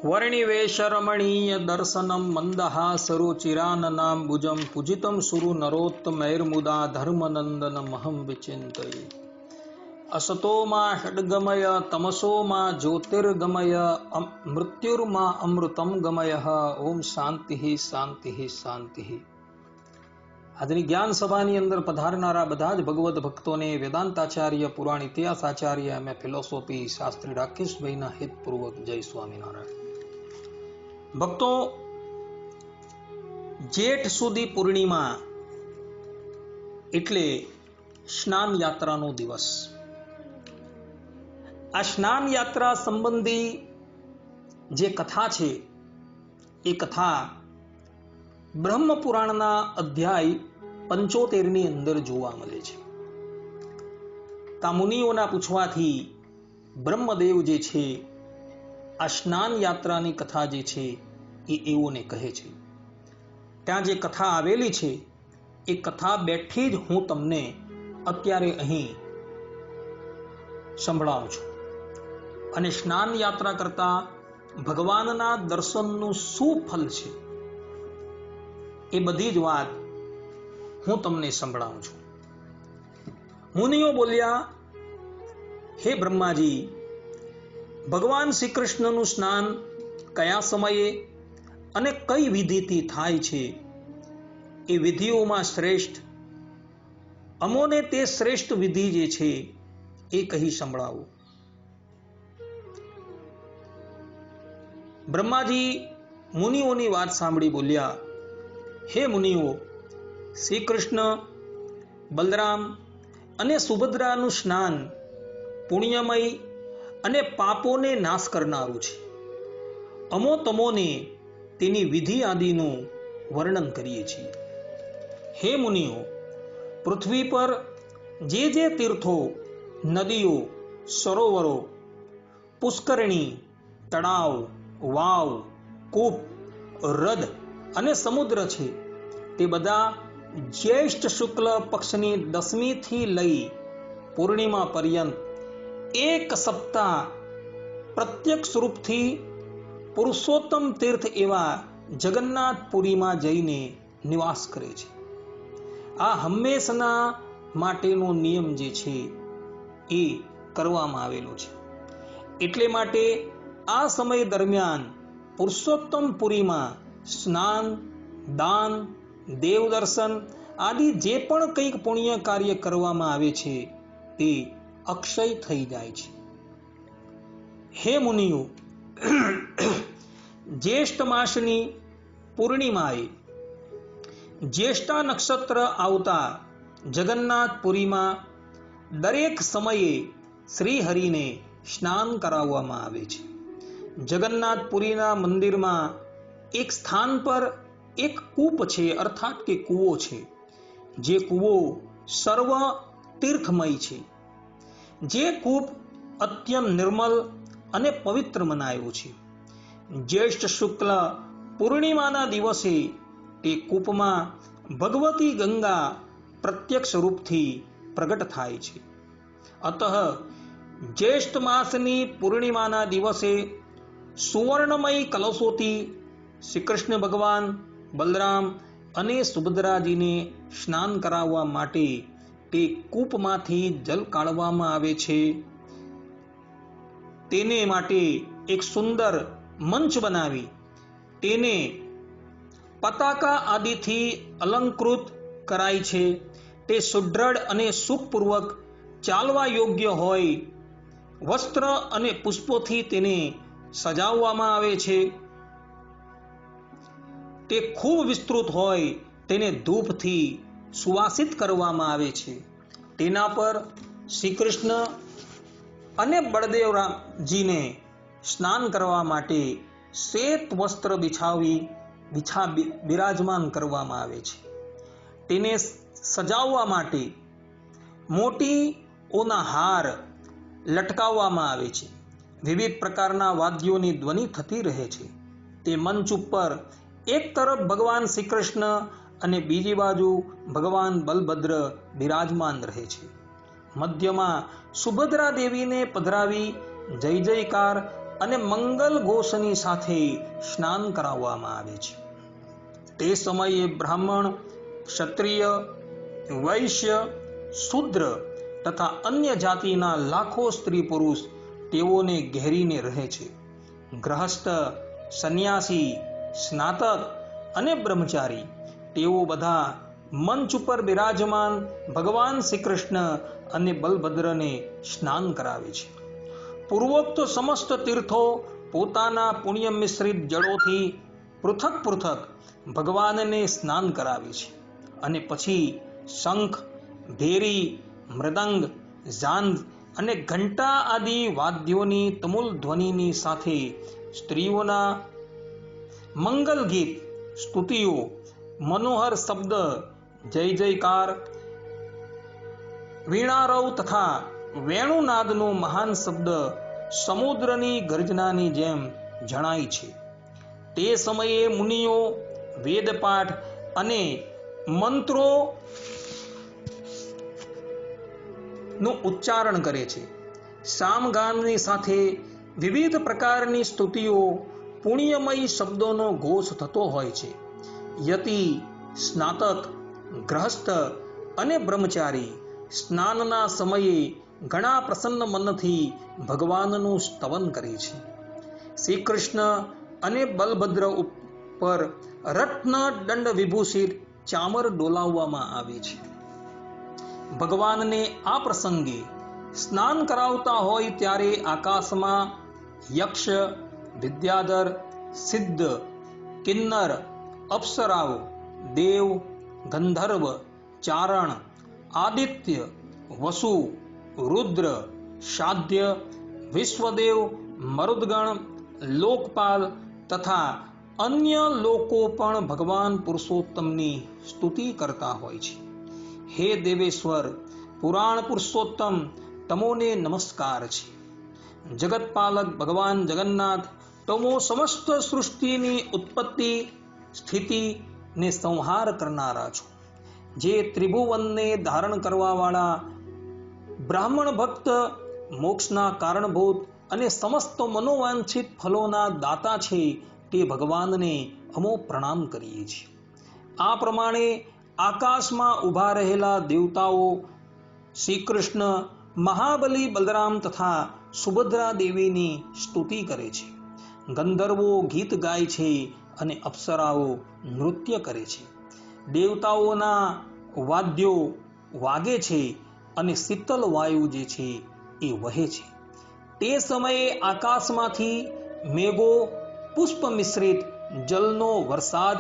वर्णिवेशरमणीय दर्शनम मंदहासरुचिराननाम्बुजं पूजितं सुरु नरोत्तमैर्मुदा धर्मनंदनमहं विचिन्तये। असतो मा षड्गमय तमसो मा ज्योतिर्गमय मृत्युर्मा अमृतं गमयः। ओम शांति शांति शांति। આજની જ્ઞાન સભાની અંદર પધારનારા બધા જ ભગવદ ભક્તોને વેદાંતાચાર્ય પુરાણ ઇતિહાસાચાર્ય એમ ફિલોસોફી શાસ્ત્રી રાકેશભાઈના હિતપૂર્વક જય સ્વામિનારાયણ। ભક્તો, જેઠ સુધી પૂર્ણિમા એટલે સ્નાન યાત્રાનો દિવસ। આ સ્નાન યાત્રા સંબંધી જે કથા છે એ કથા બ્રહ્મપુરાણના અધ્યાય 75 ની અંદર જોવા મળે છે। તા મુનિઓના પૂછવાથી બ્રહ્મદેવ જે છે આ સ્નાન યાત્રાની કથા જે છે એ એઓને કહે છે। ત્યાં જે કથા આવેલી છે એ કથા બેઠી જ હું તમને અત્યારે અહીં સંભળાવું છું। અને સ્નાન યાત્રા કરતા ભગવાનના દર્શનનું શું ફલ છે એ બધી જ વાત હું તમને સંભળાવું છું। મુનિઓ બોલ્યા, હે બ્રહ્માજી, ભગવાન શ્રી કૃષ્ણનું સ્નાન કયા સમયે અને કઈ વિધિથી થાય છે એ વિધિઓમાં શ્રેષ્ઠ અમોને તે શ્રેષ્ઠ વિધિ જે છે એ કહી સંભળાવો। બ્રહ્માજી મુનિઓની વાત સાંભળી બોલ્યા, હે મુનિઓ, શ્રી કૃષ્ણ, બલરામ અને સુભદ્રાનું સ્નાન પુણ્યમય અને પાપોને નાશ કરનારું છે। અમો તમોને તેની વિધિ આદિનું વર્ણન કરીએ છીએ। હે મુનિઓ, પૃથ્વી પર જે તીર્થો, નદીઓ, સરોવરો, પુષ્કરણી, તળાવ, વાવ, કૂપ, હ્રદ અને સમુદ્ર છે તે બધા જ્યેષ્ઠ શુક્લ પક્ષની 10મી થી લઈ પૂર્ણિમા પર્યંત એક સપ્તાહ પ્રત્યક્ષ રૂપથી પુરુષોત્તમ તીર્થ એવા જગન્નાથપુરીમાં જઈને નિવાસ કરે છે। આ હંમેશના માટેનો નિયમ જે છે એ કરવામાં આવેલો છે। એટલે માટે આ સમય દરમિયાન પુરુષોત્તમ પુરીમાં સ્નાન, દાન, દેવ દર્શન આદિ જે પણ કંઈક પુણ્ય કાર્ય કરવામાં આવે છે તે અક્ષય થઈ જાય છે। હે મુનિઓ, જ્યેષ્ઠ માસની પૂર્ણિમાએ જ્યેષ્ઠા નક્ષત્ર આવતા જગન્નાથપુરીમાં દરેક સમયે શ્રીહરિને સ્નાન કરાવવામાં આવે છે। જગન્નાથપુરીના મંદિરમાં એક સ્થાન પર એક કૂપ છે, અર્થાત કે કૂવો છે, જે કૂવો સર્વ તીર્થમય છે। જે કૂપ અત્યંત નિર્મલ અને પવિત્ર મનાયો છે। જ્યેષ્ઠ શુક્લ પૂર્ણિમાના દિવસે તે કૂપમાં ભગવતી ગંગા પ્રત્યક્ષ રૂપથી પ્રગટ થાય છે। અતઃ જ્યેષ્ઠ માસની પૂર્ણિમાના દિવસે સુવર્ણમય કલશોથી શ્રી કૃષ્ણ ભગવાન, બલરામ અને સુભદ્રાજીને સ્નાન કરાવવા માટે તે કૂપમાંથી જલ કાઢવામાં આવે છે। તેને માટે એક સુંદર મંચ બનાવી તેને પતાકા આદિથી અલંકૃત કરાય છે। તે સુદૃઢ અને સુખપૂર્વક ચાલવા યોગ્ય હોય વસ્ત્ર અને પુષ્પોથી તેને સજાવવામાં આવે છે। તે ખૂબ વિસ્તૃત હોય તેને ધૂપથી સુવાસિત કરવામાં આવે છે। તેના પર શ્રી કૃષ્ણ અને બળદેવજીને સ્નાન કરવા માટે શ્વેત વસ્ત્ર બિરાજમાન કરવામાં આવે છે। તેને સજાવવા માટે મોતીઓના હાર લટકાવવામાં આવે છે। વિવિધ પ્રકારના વાદ્યોની ધ્વનિ થતી રહે છે। તે મંચ ઉપર એક તરફ ભગવાન શ્રી કૃષ્ણ અને બીજી બાજુ ભગવાન બલભદ્ર બિરાજમાન રહે છે। મધ્યમાં સુભદ્રા દેવીને પધરાવી જય જયકાર અને મંગલ ઘોષની સાથે સ્નાન કરાવવામાં આવે છે. તે સમયે બ્રાહ્મણ, ક્ષત્રિય, વૈશ્ય, શૂદ્ર તથા અન્ય જાતિના લાખો સ્ત્રી પુરુષ તેઓને ઘેરીને રહે છે. ગ્રહસ્થ, સંન્યાસી, સ્નાતક અને બ્રહ્મચારી તેઓ બધા મંચ ઉપર બિરાજમાન ભગવાન શ્રી કૃષ્ણ અને બલભદ્રને સ્નાન કરાવે છે. પૂર્વોક્ત સમસ્ત તીર્થો પોતાના પુણ્ય મિશ્રિત જળોથી પૃથક પૃથક ભગવાનને સ્નાન કરાવે છે અને પછી શંખ, ભેરી, મૃદંગ, ઝાંઝ અને ઘંટા આદિ વાદ્યોની તુમુલ ધ્વનિની સાથે સ્ત્રીઓના મંગલ ગીત, સ્તુતિઓ, મનોહર શબ્દ, જય જયકાર, વીણારવ તથા વેણુનાદનો મહાન શબ્દ સમુદ્રની ગર્જનાની જેમ જણાય છે. તે સમયે મુનિઓ વેદપાઠ અને મંત્રો નું ઉચ્ચારણ કરે છે. સામગાનની સાથે વિવિધ પ્રકારની સ્તુતિઓ, પુણ્યમય શબ્દોનો ઘોષ થતો હોય છે. યતિ, સ્નાતક, ગ્રહસ્થ અને બ્રહ્મચારી સ્નાનના સમયે ઘણા પ્રસન્ન મનથી ભગવાનનું સ્તવન કરે છે. શ્રી કૃષ્ણ અને બલભદ્ર ઉપર રત્ન દંડ વિભૂષિત ચામર ડોલાવવામાં આવે છે. ભગવાનને આ પ્રસંગે સ્નાન કરાવતા હોય ત્યારે આકાશમાં યક્ષ, વિદ્યાધર, સિદ્ધ, કિન્નર, અપ્સરાઓ, દેવ, ગંધર્વ, ચારણ, આદિત્ય, વસુ, રુદ્ર, શાધ્ય, વિશ્વદેવ, મરુદગણ, લોકપાલ તથા અન્ય લોકો પણ ભગવાન પુરુષોત્તમની સ્તુતિ કરતા હોય છે. હે દેવેશ્વર, પુરાણ પુરુષોત્તમ, તમોને નમસ્કાર છે. જગતપાલક ભગવાન જગન્નાથ, તમો સમસ્ત સૃષ્ટિની ઉત્પત્તિ, સ્થિતિ ને સંહાર કરનારા છો. જે ત્રિભુવનને ધારણ કરવા વાળા બ્રાહ્મણ ભક્ત, મોક્ષના કારણભૂત અને સમસ્ત મનોવાંછિત ફલોના દાતા છે, તે ભગવાનને અમો પ્રણામ કરીએ છીએ. આ પ્રમાણે આકાશમાં ઊભા રહેલા દેવતાઓ શ્રી કૃષ્ણ, મહાબલી બલરામ તથા સુભદ્રા દેવીની સ્તુતિ કરે છે. ગંધર્વો ગીત ગાય છે અને અપ્સરાઓ નૃત્ય કરે છે. દેવતાઓના વાદ્યો વાગે છે અને શીતલ વાયુ જે છે એ વહે છે. તે સમયે આકાશમાંથી મેઘો પુષ્પ મિશ્રિત જલનો વરસાદ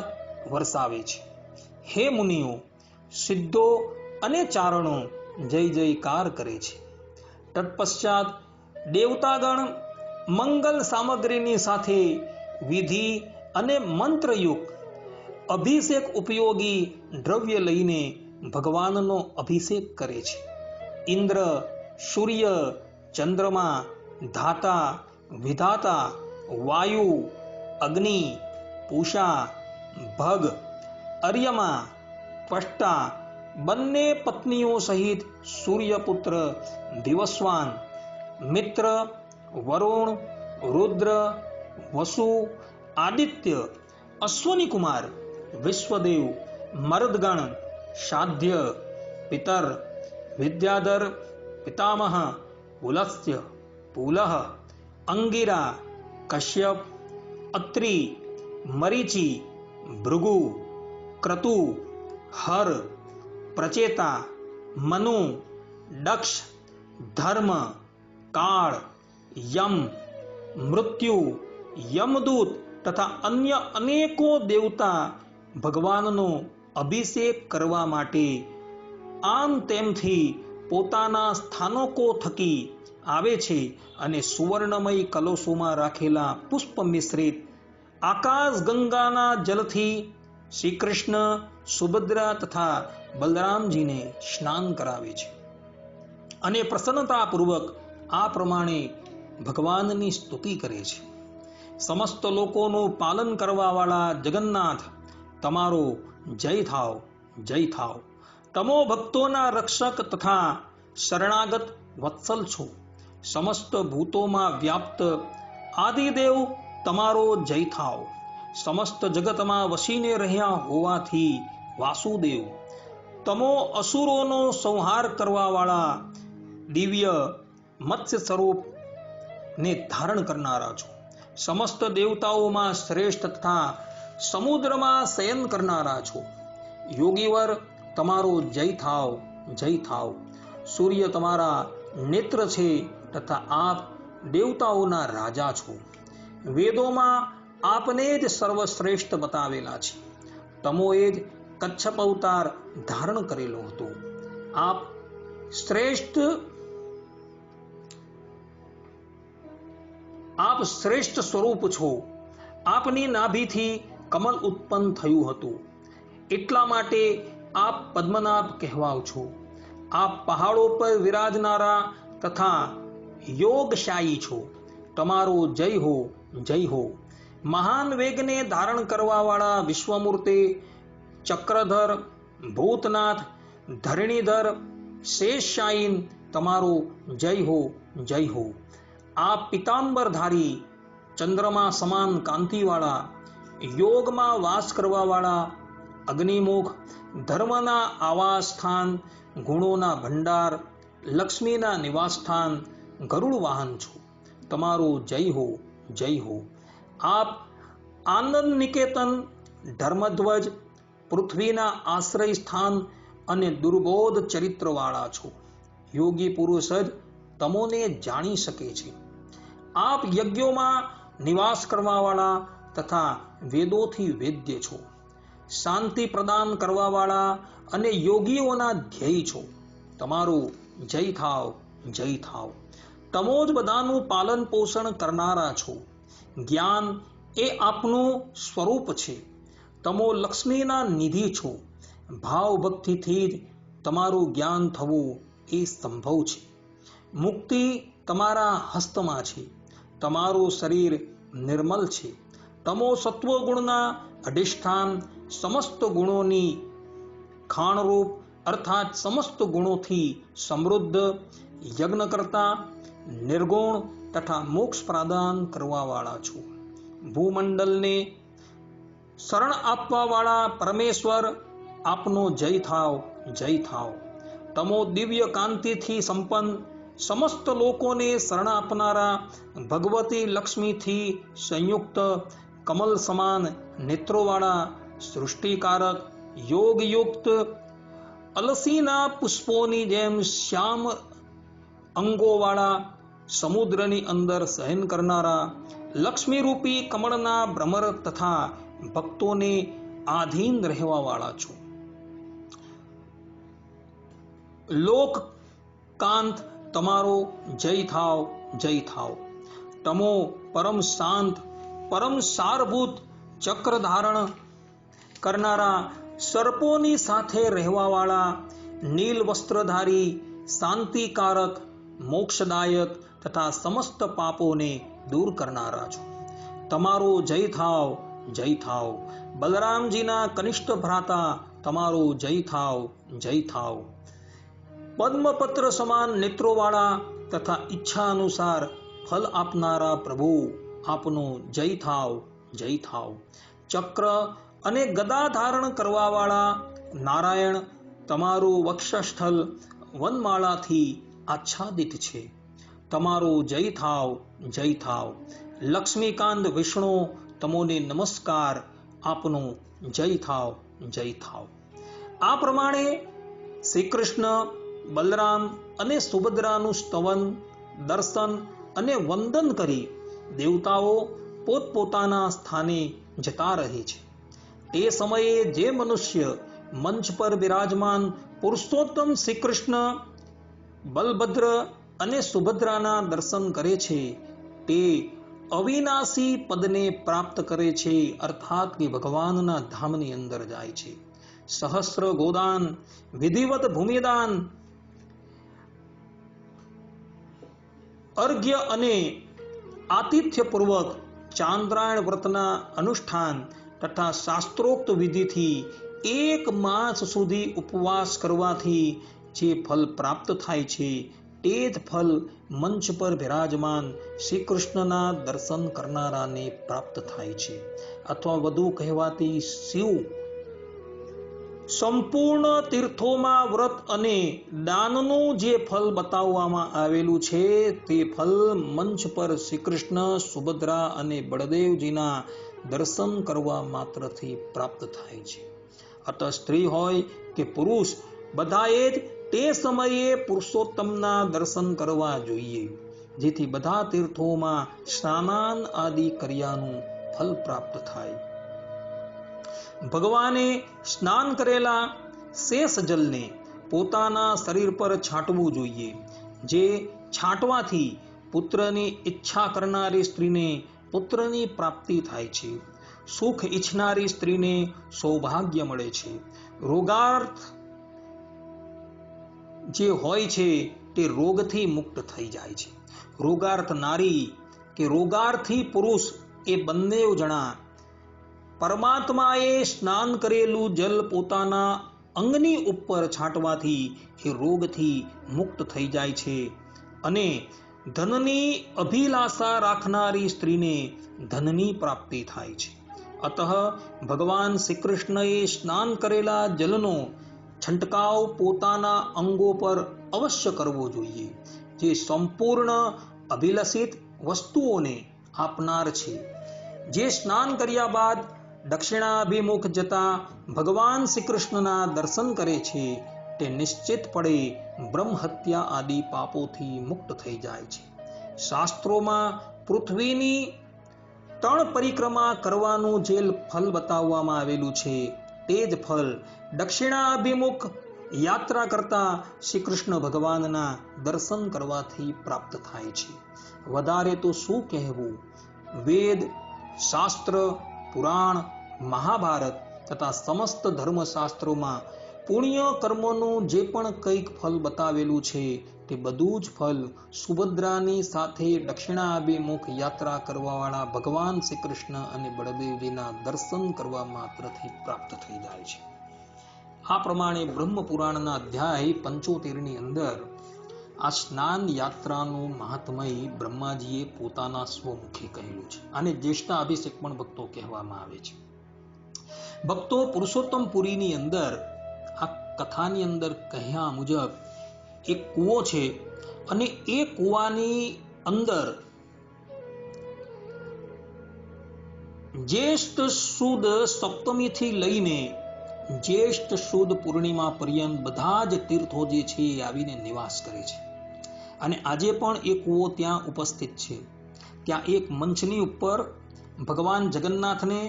વરસાવે છે. હે મુનિઓ, સિદ્ધો અને ચારણો જય જયકાર કરે છે. તત્પશ્ચાત દેવતાગણ મંગલ સામગ્રીની સાથે વિધિ અને મંત્રયુક્ત અભિષેક ઉપયોગી દ્રવ્ય લઈને ભગવાનનો અભિષેક કરે છે. ઇન્દ્ર, સૂર્ય, ચંદ્રમા, ધાતા, વિધાતા, વાયુ, અગ્નિ, પૂષા, ભગ, અર્યમા, ત્વષ્ટા, બંને પત્નીઓ સહિત સૂર્યપુત્ર દિવસ્વાન, મિત્ર, વરુણ, રુદ્ર, વસુ, આદિત્ય, અશ્વની કુમાર, વિશ્વદેવ, મરુદગણ, શાધ્ય, પિતર, વિદ્યાધર, પિતામહ, પુલસ્ત્ય, પુલહ, અંગિરા, કશ્યપ, અત્રિ, મરીચી, ભૃગુ, ક્રતુ, હર, પ્રચેતા, મનુ, દક્ષ, ધર્મ, કાળ, યમ, મૃત્યુ, યમદૂત તથા અન્ય અનેકો દેવતા ભગવાનનો અભિષેક કરવા માટે આમ તેમથી પોતાના સ્થાનકો થકી આવે છે અને સુવર્ણમય કલશોમાં રાખેલા પુષ્પ મિશ્રિત આકાશ ગંગાના જલથી શ્રી કૃષ્ણ, સુભદ્રા તથા બલરામજીને સ્નાન કરાવે છે અને પ્રસન્નતાપૂર્વક આ પ્રમાણે ભગવાનની સ્તુતિ કરે છે. સમસ્ત લોકોનું પાલન કરવા વાળા જગન્નાથ, તમારો જય થાવ, જય થાવ. તમો ભક્તોના રક્ષક તથા શરણાગત વત્સલ છો. સમસ્ત ભૂતોમાં વ્યાપ્ત આદિદેવ તમારો જય થાવ. સમસ્ત જગતમાં વસીને રહ્યા હોવાથી વાસુદેવ તમો અસુરોનો સંહાર કરવા વાળા દિવ્ય મત્સ્ય સ્વરૂપ ને ધારણ કરનારા છો. સમસ્ત દેવતાઓમાં શ્રેષ્ઠ તથા સમુદ્રમાં શયન કરનારા છો. યોગીવર તમારો જય થાવ, જય થાવ. સૂર્ય તમારા નેત્ર છે તથા આપ દેવતાઓના રાજા છો. વેદોમાં આપને જ સર્વશ્રેષ્ઠ બતાવેલા છે. તમોએ જ કચ્છપ અવતાર ધારણ કરેલો હતો. આપ શ્રેષ્ઠ સ્વરૂપ છો. આપની નાભીથી કમલ ઉત્પન્ન થયું હતું. એટલા માટે આપ પદ્મનાભ કહેવાઓ છો. આપ પહાડો પર વિરાજનારા તથા યોગશાયી છો. તમારો જય હો, જય હો. મહાન વેગને ધારણ કરવા વાળા વિશ્વમૂર્તે ચક્રધર, ભૂતનાથ, ધરણીધર, શેષશાયીન તમારો જય હો, જય હો. આ પિતાંબરધારી, ચંદ્રમા સમાન કાંતિવાળા, યોગમાં વાસ કરવા વાળા, અગ્નિમુખ, ધર્મના આવાસ સ્થાન, ગુણોના ભંડાર, લક્ષ્મીના નિવાસ સ્થાન, ગરુડ વાહન છો. તમારો જય હો, જય હો. આપ આનંદ નિકેતન, ધર્મધ્વજ, પૃથ્વીના આશ્રય સ્થાન અને દુર્બોધ ચરિત્રવાળા છો. યોગી પુરુષ જ તમોને જાણી શકે છે. આપ યજ્ઞોમાં નિવાસ કરવાવાળા તથા વેદોથી વેદ્ય છો. શાંતિ પ્રદાન કરવાવાળા અને યોગીઓના ધ્યેય છો. તમારું જય થાવ, જય થાવ. તમો જ બધાનું પાલન પોષણ કરનારા છો. જ્ઞાન એ આપનું સ્વરૂપ છે. તમો લક્ષ્મીના નિધિ છો. ભાવ ભક્તિથી જ તમારું જ્ઞાન થવું એ સંભવ છે. મુક્તિ તમારા હસ્તમાં છે. તમારું શરીર નિર્મલ છે. તમો સત્વગુણના અધિષ્ઠાન, સમસ્ત ગુણોની ખાણરૂપ અર્થાત સમસ્ત ગુણોથી સમૃદ્ધ, યજ્ઞ કરતા, નિર્ગુણ તથા મોક્ષ પ્રદાન કરવાવાળા છો. ભૂમંડલને શરણ આપવાવાળા પરમેશ્વર આપનો જય થાવ, જય થાવ. તમો દિવ્ય કાંતિથી સંપન્ન, સમસ્ત લોકોને શરણ આપનારા, ભગવતી લક્ષ્મીથી સંયુક્ત, કમલ સમાન નેત્રોવાળા, સૃષ્ટિકારક, યોગયુક્ત, અલસીના પુષ્પોની જેમ શ્યામ અંગોવાળા, સમુદ્રની અંદર શયન કરનારા, લક્ષ્મીરૂપી કમળના ભ્રમર તથા ભક્તોને આધીન રહેવાવાળા છો. લોકકાંત તમારો જય થાવ, જય થાવ. તમો પરમ શાંત, પરમ સારભૂત, ચક્ર ધારણ કરનારા, સર્પોની સાથે રહેવાવાળા, નીલ વસ્ત્રધારી, શાંતિકારક, મોક્ષદાયક તથા સમસ્ત પાપોને દૂર કરનારા છો. તમારો જય થાવ, જય થાવ. બલરામજીના કનિષ્ઠ ભ્રાતા તમારો જય થાવ, જય થાવ. પદ્મપત્ર સમાન નેત્રોવાળા તથા ઈચ્છા અનુસાર ફલ આપનારા પ્રભુ આપનો જય થાવ, જય થાવ. ચક્ર અને ગદા ધારણ કરવાવાળા નારાયણ તમારું વક્ષસ્થલ વનમાળાથી આચ્છાદિત છે. તમારો જય થાવ, જય થાવ. લક્ષ્મીકાંત વિષ્ણુ તમોને નમસ્કાર, આપનો જય થાવ, જય થાવ. આ પ્રમાણે શ્રી કૃષ્ણ, બલરામ અને સુભદ્રાનું સ્તવન, દર્શન અને વંદન કરી દેવતાઓ પોતપોતાના સ્થાને જતા રહે છે. તે સમયે જે મનુષ્ય મંચ પર બિરાજમાન પુરુષોત્તમ શ્રી કૃષ્ણ, બલભદ્ર અને સુભદ્રાના દર્શન કરે છે તે અવિનાશી પદને પ્રાપ્ત કરે છે, અર્થાત કે ભગવાનના ધામની અંદર જાય છે. સહસ્ર ગોદાન, વિધિવત ભૂમિદાન, અર્ઘ્ય અને આતિથ્યપૂર્વક ચાંદ્રાયણ વ્રતના અનુષ્ઠાન તથા શાસ્ત્રોક્ત વિધિથી 1 માસ સુધી ઉપવાસ કરવાથી જે ફલ પ્રાપ્ત થાય છે તે જ ફલ મંચ પર બિરાજમાન શ્રી કૃષ્ણના દર્શન કરનારાને પ્રાપ્ત થાય છે. અથવા વધુ કહેવાતી શિવ સંપૂર્ણ તીર્થોમાં વ્રત અને દાનનું જે ફલ બતાવવામાં આવેલું છે તે ફલ મંચ પર શ્રી કૃષ્ણ, સુભદ્રા અને બળદેવજીના દર્શન કરવા માત્રથી પ્રાપ્ત થાય છે. અત સ્ત્રી હોય કે પુરુષ બધાએ જ તે સમયે પુરુષોત્તમના દર્શન કરવા જોઈએ, જેથી બધા તીર્થોમાં સ્નાન આદિ કર્યાનું ફલ પ્રાપ્ત થાય. ભગવાને સ્નાન કરેલા શેષ જલને પોતાના શરીર પર છાંટવું જોઈએ, જે છાંટવાથી પુત્રની ઈચ્છા કરનારી સ્ત્રીને પુત્રની પ્રાપ્તિ થાય છે. સુખ ઈચ્છનારી સ્ત્રીને સૌભાગ્ય મળે છે. રોગાર્થ જે હોય છે તે રોગથી મુક્ત થઈ જાય છે. રોગાર્થ નારી કે રોગાર્થી પુરુષ એ બંને જણા પરમાત્માએ સ્નાન કરેલું જલ પોતાના અંગની ઉપર છાંટવાથી એ રોગથી મુક્ત થઈ જાય છે. અને ધનની અભિલાષા રાખનારી સ્ત્રીને ધનની પ્રાપ્તિ થાય છે. અતઃ ભગવાન શ્રી કૃષ્ણએ સ્નાન કરેલા જલનો છંટકાવ પોતાના અંગો પર અવશ્ય કરવો જોઈએ, જે સંપૂર્ણ અભિલષિત વસ્તુઓને આપનાર છે. જે સ્નાન કર્યા બાદ દક્ષિણાભિમુખ જતા ભગવાન શ્રી કૃષ્ણના દર્શન કરે છે તે નિશ્ચિતપણે બ્રહ્મહત્યા આદિ પાપોથી મુક્ત થઈ જાય છે. શાસ્ત્રોમાં પૃથ્વીની 3 પરિક્રમા કરવાનું જે ફલ બતાવવામાં આવેલું છે તે જ ફલ દક્ષિણાભિમુખ યાત્રા કરતા શ્રી કૃષ્ણ ભગવાનના દર્શન કરવાથી પ્રાપ્ત થાય છે. વધારે તો શું કહેવું, વેદ, શાસ્ત્ર, પુરાણ, મહાભારત તથા સમસ્ત ધર્મશાસ્ત્રોમાં પુણ્ય કર્મોનું જે પણ કંઈક ફલ બતાવેલું છે તે બધું જ ફલ સુભદ્રાની સાથે દક્ષિણાભિમુખ યાત્રા કરવાવાળા ભગવાન શ્રી કૃષ્ણ અને બળદેવજીના દર્શન કરવા માત્રથી પ્રાપ્ત થઈ જાય છે. આ પ્રમાણે બ્રહ્મ પુરાણના અધ્યાય 75 ની અંદર આ સ્નાન યાત્રાનું મહાત્મય બ્રહ્માજીએ પોતાના સ્વમુખે કહેલું છે. આને જ્યેષ્ઠા અભિષેક પણ ભક્તો કહેવામાં આવે છે. ભક્તો, પુરુષોત્તમ પુરીની અંદર આ કથાની અંદર કહ્યા મુજબ એક કૂવો છે અને એ કૂવાની અંદર જ્યેષ્ઠ સુદ સપ્તમીથી લઈને જ્યેષ્ઠ સુદ પૂર્ણિમા પર્યંત બધા જ તીર્થો જે છે એ આવીને નિવાસ કરે છે. અને આજે પણ એ કૂવો ત્યાં ઉપસ્થિત છે. ત્યાં એક મંચની ઉપર ભગવાન જગન્નાથને,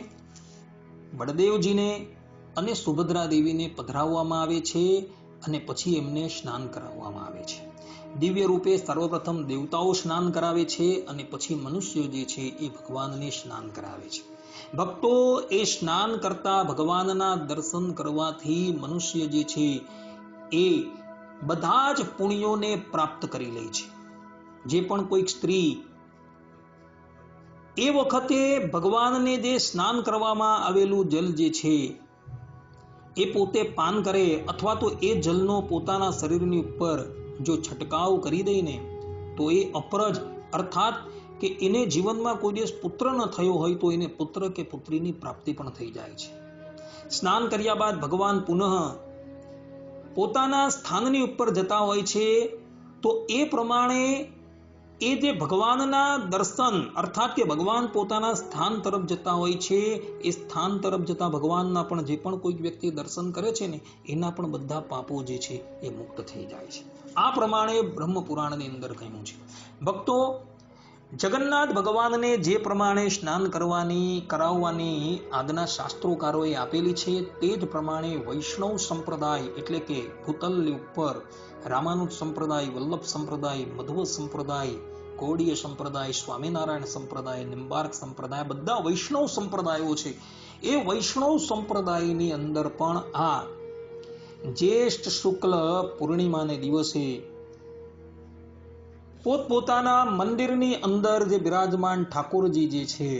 બળદેવજીને અને સુભદ્રા દેવીને પધરાવવામાં આવે છે અને પછી એમને સ્નાન કરાવવામાં આવે છે. દિવ્ય રૂપે સર્વપ્રથમ દેવતાઓ સ્નાન કરાવે છે અને પછી મનુષ્યો જે છે એ ભગવાનને સ્નાન કરાવે છે. ભક્તો, એ સ્નાન કરતા ભગવાનના દર્શન કરવાથી મનુષ્ય જે છે એ બધા જ પુણ્યોને પ્રાપ્ત કરી લે છે. જે પણ કોઈક સ્ત્રી એ વખતે ભગવાનને જે સ્નાન કરવામાં આવેલું જલ જે છે એ પોતે પાન કરે અથવા તો એ જલનો પોતાના શરીરની ઉપર જો છંટકાવ કરી દે ને તો એ અપરજ અર્થાત કે એને જીવનમાં કોઈ દિવસ પુત્ર ન થયો હોય તો એને પુત્ર કે પુત્રીની પ્રાપ્તિ પણ થઈ જાય છે. સ્નાન કર્યા બાદ ભગવાન પુનઃ પોતાના સ્થાનની ઉપર જતા હોય છે. તો એ પ્રમાણે એ જે ભગવાનના દર્શન અર્થાત કે ભગવાન પોતાના સ્થાન તરફ જતા હોય છે, એ સ્થાન તરફ જતા ભગવાનના પણ જે પણ કોઈક વ્યક્તિ દર્શન કરે છે ને એના પણ બધા પાપો જે છે એ મુક્ત થઈ જાય છે. આ પ્રમાણે બ્રહ્મ પુરાણની અંદર કહ્યું છે. ભક્તો, જગન્નાથ ભગવાનને જે પ્રમાણે સ્નાન કરાવવાની આજ્ઞા શાસ્ત્રોકારોએ આપેલી છે તે જ પ્રમાણે વૈષ્ણવ સંપ્રદાય એટલે કે ભૂતલ ઉપર રામાનુજ સંપ્રદાય, વલ્લભ સંપ્રદાય, મધ્વ સંપ્રદાય, ગૌડીય સંપ્રદાય, સ્વામિનારાયણ સંપ્રદાય, નિંબાર્ક સંપ્રદાય, બધા વૈષ્ણવ સંપ્રદાયો છે. એ વૈષ્ણવ સંપ્રદાયની અંદર પણ આ જ્યેષ્ઠ શુક્લ પૂર્ણિમાને દિવસે પોતપોતાના મંદિરની અંદર જે બિરાજમાન ઠાકોરજી જે છે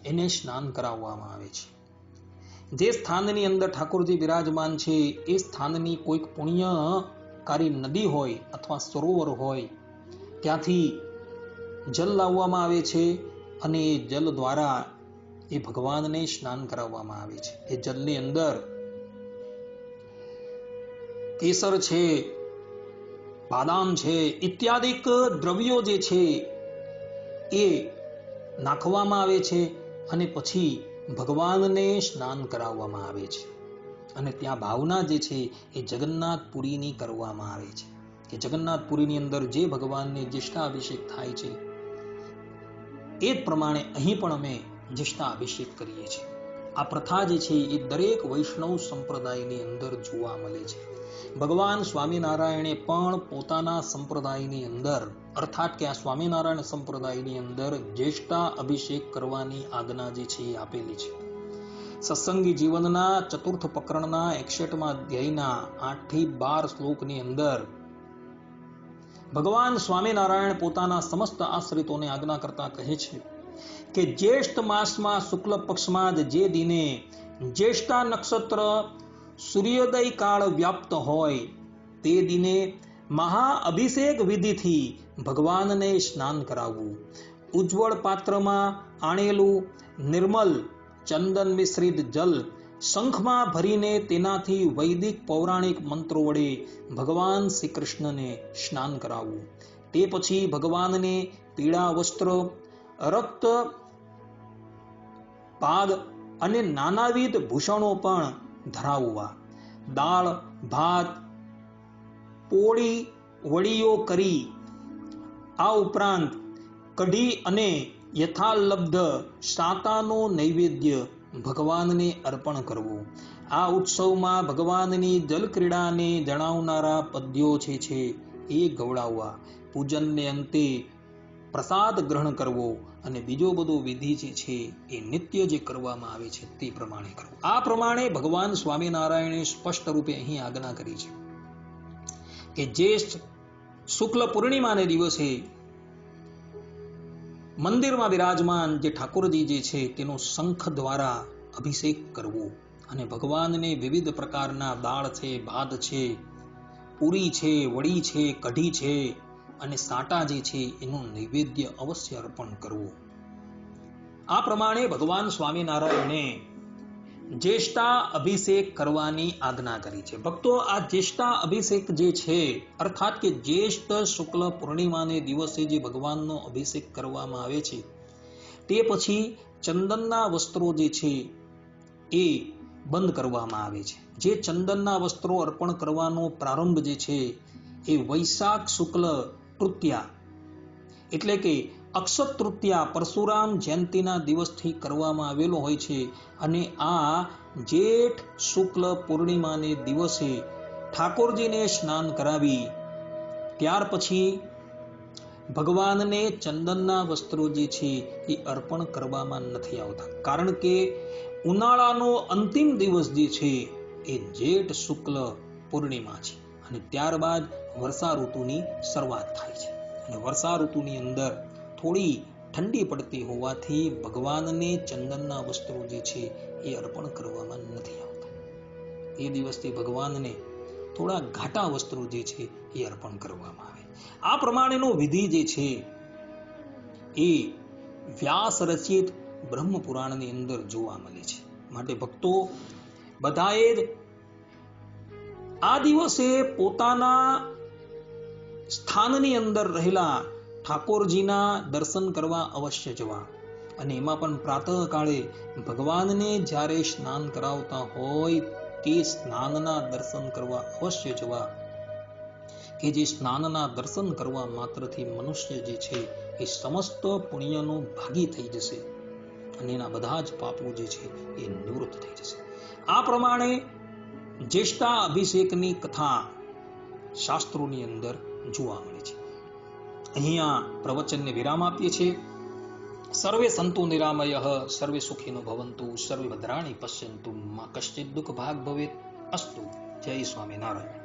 એને સ્નાન કરાવવામાં આવે છે. જે સ્થાનની અંદર ઠાકોરજી બિરાજમાન છે એ સ્થાનની કોઈક પુણ્ય કારી નદી હોય અથવા સરોવર હોય ત્યાંથી જલ લાવવામાં આવે છે અને એ જલ દ્વારા એ ભગવાનને સ્નાન કરાવવામાં આવે છે. એ જલની અંદર કેસર છે, બાદામ છે, ઇત્યાદિક દ્રવ્યો જે છે એ નાખવામાં આવે છે અને પછી ભગવાનને સ્નાન કરાવવામાં આવે છે. અને ત્યાં ભાવના જે છે એ જગન્નાથપુરીની કરવામાં આવે છે કે જગન્નાથપુરીની અંદર જે ભગવાનને જ્યેષ્ઠાભિષેક થાય છે એ જ પ્રમાણે અહીં પણ અમે જ્યેષ્ઠાભિષેક કરીએ છીએ. આ પ્રથા જે છે એ દરેક વૈષ્ણવ સંપ્રદાયની અંદર જોવા મળે છે. ભગવાન સ્વામિનારાયણે પણ પોતાના સંપ્રદાયની અંદર અર્થાત કે આ સ્વામિનારાયણ સંપ્રદાયની અંદર જ્યેષ્ઠા અભિષેક કરવાની આજ્ઞા જે છે એ આપેલી છે. સત્સંગી જીવનના ચતુર્થ પ્રકરણના 61મા અધ્યાયના 8 થી 12 શ્લોકની અંદર ભગવાન સ્વામિનારાયણ પોતાના સમસ્ત આશ્રિતોને આજ્ઞા કરતા કહે છે કે જ્યેષ્ઠ માસમાં શુક્લ પક્ષમાં જે દિને જ્યેષ્ઠા નક્ષત્ર સૂર્યોદય કાળ વ્યાપ્ત હોય તે દિને મહાઅભિષેક વિધિથી ભગવાનને સ્નાન કરાવવું. ઉજ્જવળ પાત્રમાં આણેલું નિર્મલ ચંદન મિશ્રિત જલ શંખમાં ભરીને તેનાથી વૈદિક પૌરાણિક મંત્રો વડે ભગવાન શ્રી કૃષ્ણને સ્નાન કરાવવું. તે પછી ભગવાનને પીળા વસ્ત્ર, રક્ત પાગ અને નાનાવિધ ભૂષણો પણ ધરાવવા. દાળ, ભાત, પોળી, વડીઓ કરી આ ઉપરાંત કઢી અને યથાલબ્ધ સાતાનો નૈવેદ્ય ભગવાનને અર્પણ કરવું. આ ઉત્સવમાં ભગવાનની જલક્રીડાને જણાવનારા પદ્યો છે એ ગવડાવવા. પૂજનને અંતે પ્રસાદ ગ્રહણ કરવો અને બીજો બધો વિધિ જે છે એ નિત્ય જે કરવામાં આવે છે તે પ્રમાણે કરવું. આ પ્રમાણે ભગવાન સ્વામિનારાયણે સ્પષ્ટ રૂપે અહીં આજ્ઞા કરી છે કે જ્યેષ્ઠ શુક્લ પૂર્ણિમાને દિવસે મંદિરમાં બિરાજમાન જે ઠાકોરજી જે છે તેનો શંખ દ્વારા અભિષેક કરવો અને ભગવાનને વિવિધ પ્રકારના દાળ છે, ભાત છે, પૂરી છે, વડી છે, કઢી છે અને સાટા જે છે એનું નૈવેદ્ય અવશ્ય અર્પણ કરવું. આ પ્રમાણે ભગવાન સ્વામિનારાયણે જ્યેષ્ઠા અભિષેક કરવાની આજ્ઞા કરી છે. ભક્તો, આ જ્યેષ્ઠા અભિષેક જે છે અર્થાત કે જ્યેષ્ઠ શુક્લ પૂર્ણિમાને દિવસે જે ભગવાનનો અભિષેક કરવામાં આવે છે તે પછી ચંદનના વસ્ત્રો જે છે એ બંધ કરવામાં આવે છે. જે ચંદનના વસ્ત્રો અર્પણ કરવાનો પ્રારંભ જે છે એ વૈશાખ શુક્લ તૃતીયા એટલે કે અક્ષત તૃતીયા પરશુરામ જયંતિના દિવસથી કરવામાં આવેલો હોય છે અને આ જેઠ શુક્લ પૂર્ણિમાને દિવસે ઠાકોરજીને સ્નાન કરાવી ત્યાર પછી ભગવાનને ચંદનના વસ્ત્રો જે છે એ અર્પણ કરવામાં નથી આવતા. કારણ કે ઉનાળાનો અંતિમ દિવસ જે છે એ જેઠ શુક્લ પૂર્ણિમા છે અને ત્યારબાદ વર્ષા ઋતુની શરૂઆત થાય છે અને વર્ષા ઋતુની અંદર થોડી ઠંડી પડતી હોવાથી ભગવાનને ચંદનના વસ્ત્રો જે છે એ અર્પણ કરવામાં નથી આવતા. એ દિવસથી ભગવાનને થોડા ઘાટા વસ્ત્રો જે છે એ અર્પણ કરવામાં આવે. આ પ્રમાણેનો વિધિ જે છે એ વ્યાસ રચિત બ્રહ્મ પુરાણની અંદર જોવા મળે છે. માટે ભક્તો બધાએ આ દિવસે પોતાના સ્થાનની અંદર રહેલા ઠાકોરજીના દર્શન કરવા અવશ્ય જવા અને એમાં પણ પ્રાતઃ કાળે ભગવાનને જ્યારે સ્નાન કરાવતા હોય તે સ્નાનના દર્શન કરવા અવશ્ય જવા કે જે સ્નાનના દર્શન કરવા માત્રથી મનુષ્ય જે છે એ સમસ્ત પુણ્યનો ભાગી થઈ જશે અને એના બધા જ પાપો જે છે એ નિવૃત્ત થઈ જશે. આ પ્રમાણે જ્યેષ્ઠા અભિષેકની કથા શાસ્ત્રોની અંદર જોવા મળે છે. અહીંયા પ્રવચનને વિરામ આપીએ છીએ. સર્વે સંતુ નિરામયઃ, સર્વે સુખીનો ભવંતુ, સર્વે ભદ્રાણી પશ્યંતુ, મા કશ્ચિદ દુઃખ ભાગ ભવેત. અસ્તુ. જય સ્વામિનારાયણ.